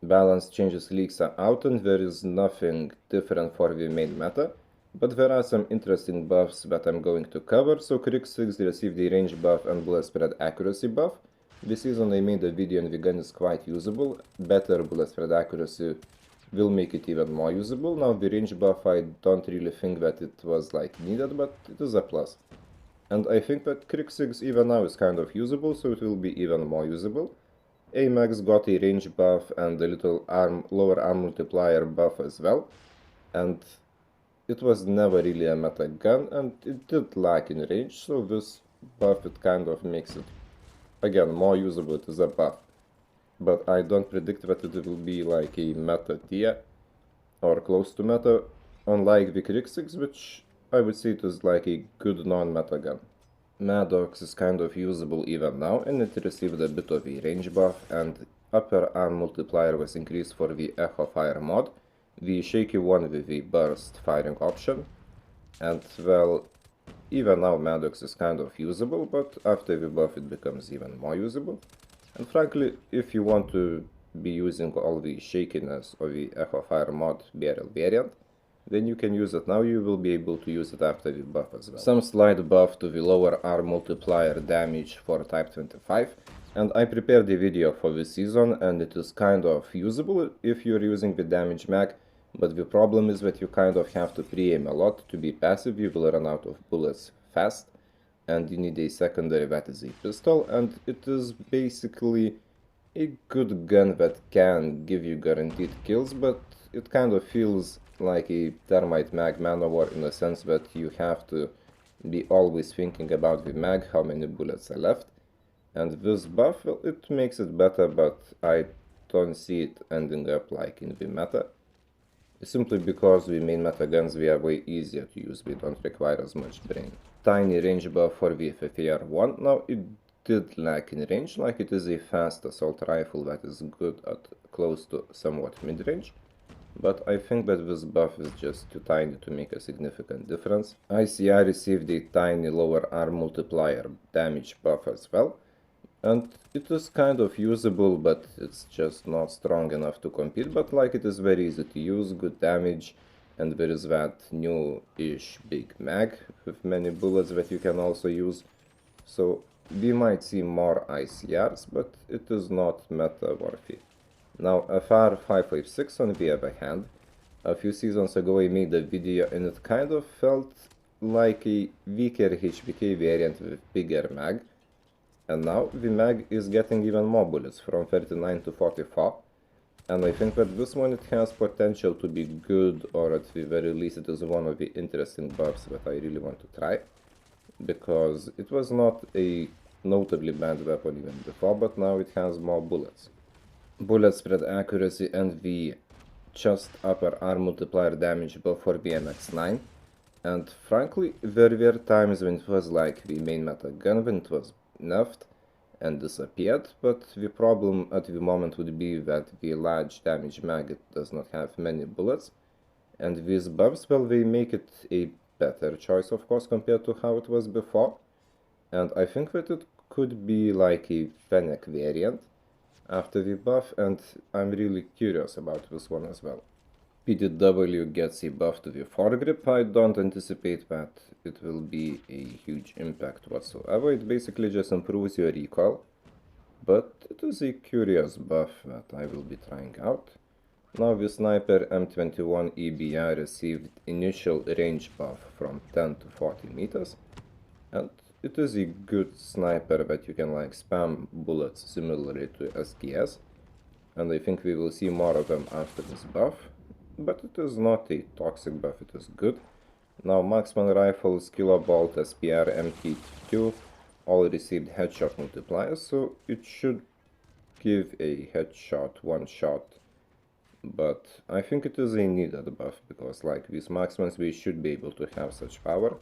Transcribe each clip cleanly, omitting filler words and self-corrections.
Balance changes leaks are out and there is nothing different for the main meta, but there are some interesting buffs that I'm going to cover. So Crick 6 received the range buff and bullet spread accuracy buff. This season I made a video and the gun is quite usable. Better bullet spread accuracy will make it even more usable. Now the range buff, I don't really think that it was like needed, but it is a plus. And I think that Crick 6 even now is kind of usable, so it will be even more usable. Amax got a range buff and a little lower arm multiplier buff as well, and it was never really a meta gun and it did lack in range, so this buff it kind of makes it again more usable. It is a buff, but I don't predict that it will be like a meta tier or close to meta, unlike the Crick 6, which I would say it is like a good non-meta gun. Maddox is kind of usable even now, and it received a bit of a range buff, and upper arm multiplier was increased for the Echo Fire mod, the shaky one with the burst firing option, and well, even now Maddox is kind of usable, but after the buff it becomes even more usable. And frankly, if you want to be using all the shakiness of the Echo Fire mod barrel variant, then you can use it now. You will be able to use it after the buff as well. Some slight buff to the lower arm multiplier damage for type 25, and I prepared a video for this season and it is kind of usable if you're using the damage mag, but the problem is that you kind of have to pre-aim a lot. To be passive you will run out of bullets fast, and you need a secondary that is a pistol, and it is basically a good gun that can give you guaranteed kills, but it kind of feels like a termite mag maneuver in the sense that you have to be always thinking about the mag, how many bullets are left. And this buff, well, it makes it better, but I don't see it ending up like in the meta. Simply because the main meta guns, they are way easier to use, they don't require as much brain. Tiny range buff for the FFAR-1. Now it did lack in range, like it is a fast assault rifle that is good at close to somewhat mid-range. But I think that this buff is just too tiny to make a significant difference. ICR received a tiny lower arm multiplier damage buff as well, and it is kind of usable, but it's just not strong enough to compete. But like it is very easy to use, good damage, and there is that new-ish big mag with many bullets that you can also use. So we might see more ICRs, but it is not meta worthy. Now FR556 on the other hand, a few seasons ago I made a video and it kind of felt like a weaker HPK variant with bigger mag, and now the mag is getting even more bullets, from 39 to 44, and I think that this one it has potential to be good, or at the very least it is one of the interesting buffs that I really want to try, because it was not a notably bad weapon even before, but now it has more bullets. Bullet spread accuracy and the chest upper arm multiplier damage buff for BMX9, and frankly there were times when it was like the main meta gun, when it was nerfed and disappeared, but the problem at the moment would be that the large damage mag does not have many bullets, and these buffs, well, they make it a better choice of course compared to how it was before, and I think that it could be like a Fennec variant after the buff, and I'm really curious about this one as well. PDW gets a buff to the foregrip. I don't anticipate that it will be a huge impact whatsoever. It basically just improves your recoil, but it is a curious buff that I will be trying out. Now the sniper M21 EBR received initial range buff from 10 to 40 meters, and it is a good sniper that you can like spam bullets similarly to SKS, and I think we will see more of them after this buff, but it is not a toxic buff, it is good. Now marksman rifles, Kilobolt, SPR, MT2 all received headshot multipliers, so it should give a headshot one shot, but I think it is a needed buff, because like these marksmen we should be able to have such power,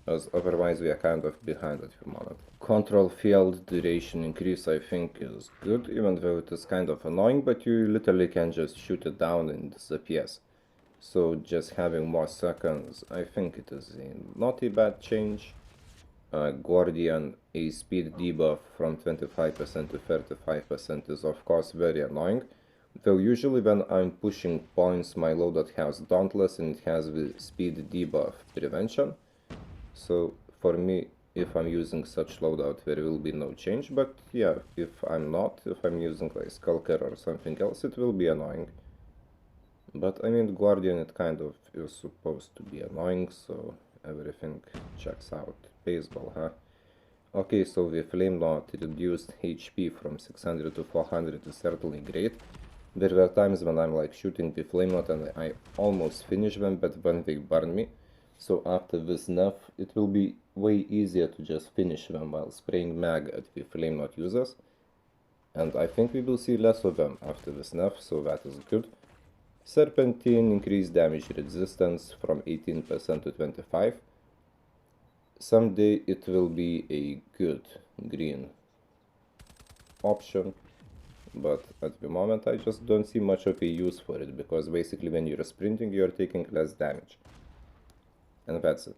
as otherwise we are kind of behind at the moment. Control field duration increase I think is good, even though it is kind of annoying, but you literally can just shoot it down and it disappears. So just having more seconds, I think it is not a bad change. Guardian, a speed debuff from 25% to 35% is of course very annoying. Though usually when I'm pushing points, my loadout has Dauntless and it has the speed debuff prevention. So for me, if I'm using such loadout, there will be no change. But yeah, if I'm not, if I'm using like Skulker or something else, it will be annoying. But I mean, Guardian, it kind of is supposed to be annoying, so everything checks out. Baseball, huh? Okay, so the Flame Knot reduced HP from 600 to 400 is certainly great. There were times when I'm like shooting the Flame Knot and I almost finish them, but when they burn me. So after this nerf, it will be way easier to just finish them while spraying mag at the Flame Knot users. And I think we will see less of them after this nerf, so that is good. Serpentine increased damage resistance from 18% to 25%. Someday it will be a good green option, but at the moment I just don't see much of a use for it, because basically when you're sprinting you're taking less damage. And that's it.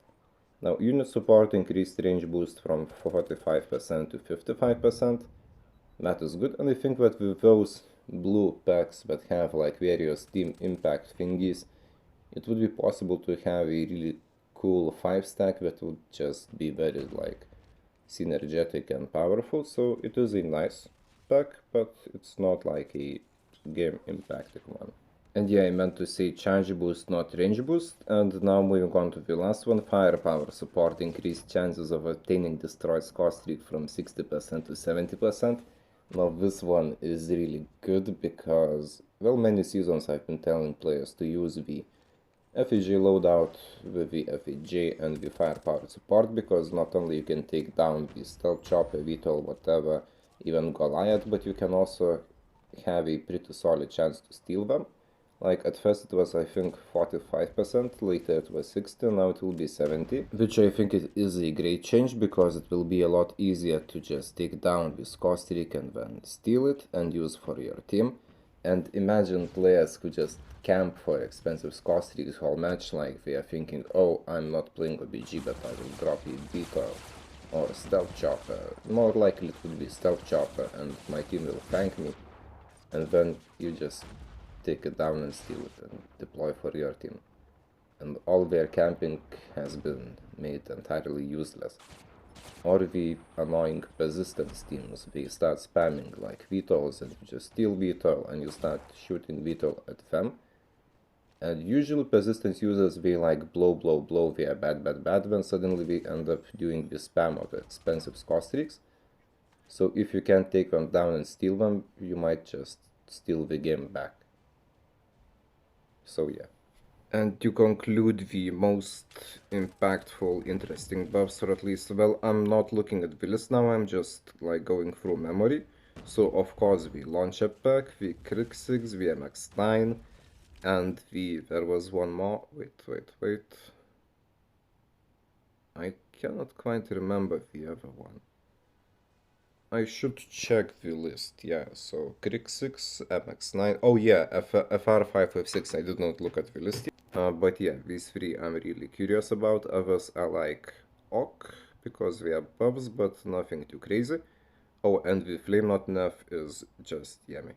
Now unit support increased range boost from 45% to 55%. That is good, and I think that with those blue packs that have like various team impact thingies, it would be possible to have a really cool 5-stack that would just be very like synergetic and powerful. So it is a nice pack, but it's not like a game impacting one. And yeah, I meant to say charge boost, not range boost. And now moving on to the last one, firepower support increased chances of obtaining destroyed score streak from 60% to 70%. Now this one is really good because, well, many seasons I've been telling players to use the FAJ loadout with the FAJ and the firepower support, because not only you can take down the stealth chopper, VTOL, whatever, even Goliath, but you can also have a pretty solid chance to steal them. Like at first it was I think 45%, later it was 60, now it will be 70, which I think it is a great change, because it will be a lot easier to just take down this score streak and then steal it and use for your team. And imagine players who just camp for expensive score streaks whole match, like they are thinking, oh, I'm not playing OBG, but I will drop a Beetle or Stealth Chopper. More likely it would be Stealth Chopper and my team will thank me. And then you just take it down and steal it and deploy for your team. And all their camping has been made entirely useless. Or the annoying persistence teams, they start spamming like VTOLs and you just steal VTOL and you start shooting VTOL at them. And usually persistence users, they like blow, they are bad, then suddenly they end up doing the spam of expensive score streaks. So if you can't take them down and steal them, you might just steal the game back. So yeah. And to conclude the most impactful, interesting buffs, or at least, well, I'm not looking at the list now, I'm just like going through memory. So of course the launcher pack, the Krixix, the MX9, and there was one more, wait. I cannot quite remember the other one. I should check the list, yeah, so Krixix, MX9, oh yeah, FR556, I did not look at the list yet. But yeah, these three I'm really curious about. Others are like ok, because they are buffs, but nothing too crazy. Oh, and the Flame Knot nerf is just yummy.